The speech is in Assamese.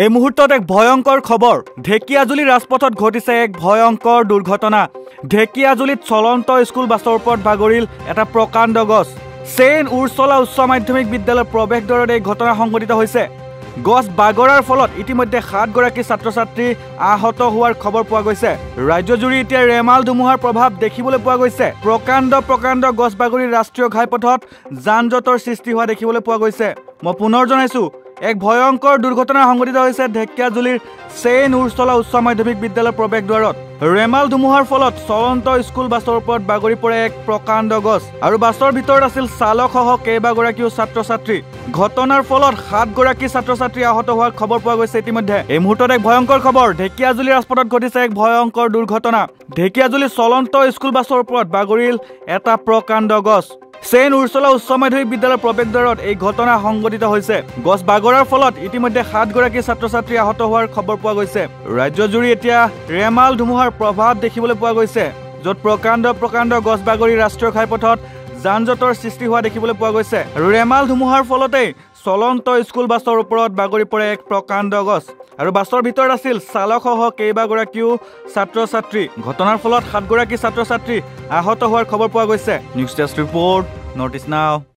এই মুহূৰ্তত এক ভয়ংকৰ খবৰ ঢেকিয়াজুলি ৰাজপথত ঘটিছে এক ভয়ংকৰ দুৰ্ঘটনা ঢেকিয়াজুলিত চলন্ত স্কুল বাছৰ ওপৰত বাগৰিল এটা প্ৰকাণ্ড গছ চেইন উৰ্চলা উচ্চ মাধ্যমিক বিদ্যালয়ৰ প্ৰৱেশদ্বাৰত এই ঘটনা সংঘটিত হৈছে গছ বাগৰাৰ ফলত ইতিমধ্যে 7 গৰাকী ছাত্ৰ-ছাত্ৰী আহত হোৱাৰ খবৰ পোৱা গৈছে ৰাজ্যজুৰি এতিয়া ৰেমাল ধুমুহাৰ প্ৰভাৱ দেখিবলৈ পোৱা গৈছে প্ৰকাণ্ড গছ বাগৰি ৰাষ্ট্ৰীয় ঘাইপথত যান-জঁটৰ সৃষ্টি হোৱা দেখিবলৈ পোৱা গৈছে মই পুনৰ জনাইছো এক ভয়ংকৰ দুৰ্ঘটনা সংঘটিত হৈছে ঢেকিয়াজুলিৰ চেইন উৰ্চলা উচ্চ মাধ্যমিক বিদ্যালয়ৰ প্ৰৱেশদ্বাৰত ৰেমাল ধুমুহাৰ ফলত চলন্ত স্কুল বাছৰ ওপৰত বাগৰি পৰে এক প্ৰকাণ্ড গছ আৰু বাছৰ ভিতৰত আছিল চালকসহ কেইবাগৰাকীও ছাত্ৰ-ছাত্ৰী ঘটনাৰ ফলত 7 গৰাকী ছাত্ৰ-ছাত্ৰী আহত হোৱাৰ খবৰ পোৱা গৈছে ইতিমধ্যে এই মুহূৰ্তত এক ভয়ংকৰ খবৰ ঢেকিয়াজুলি ৰাজপথত ঘটিছে এক ভয়ংকৰ দুৰ্ঘটনা ঢেকিয়াজুলি চলন্ত স্কুল বাছৰ ওপৰত বাগৰিল এটা প্ৰকাণ্ড গছ চেইন উৰ্চলা উচ্চ মাধ্যমিক বিদ্যালয়ৰ প্ৰৱেশদ্বাৰত এই ঘটনা সংঘটিত হৈছে গছ বাগৰাৰ ফলত ইতিমধ্যে 7 গৰাকী ছাত্ৰ-ছাত্ৰী আহত হোৱাৰ খবৰ পোৱা গৈছে ৰাজ্যজুৰি এতিয়া ৰেমাল ধুমুহাৰ প্ৰভাৱ দেখিবলৈ পোৱা গৈছে য'ত প্ৰকাণ্ড গছ বাগৰি ৰাষ্ট্ৰীয় ঘাইপথত যান-জঁটৰ সৃষ্টি হোৱা দেখিবলৈ পোৱা গৈছে আৰু ৰেমাল ধুমুহাৰ ফলতেই চলন্ত স্কুল বাছৰ ওপৰত বাগৰি পৰে এক প্ৰকাণ্ড গছ আৰু বাছৰ ভিতৰত আছিল চালকসহ কেইবাগৰাকীও ছাত্ৰ-ছাত্ৰী ঘটনাৰ ফলত 7 গৰাকী ছাত্ৰ-ছাত্ৰী আহত হোৱাৰ খবৰ পোৱা গৈছে news desk report north east নাও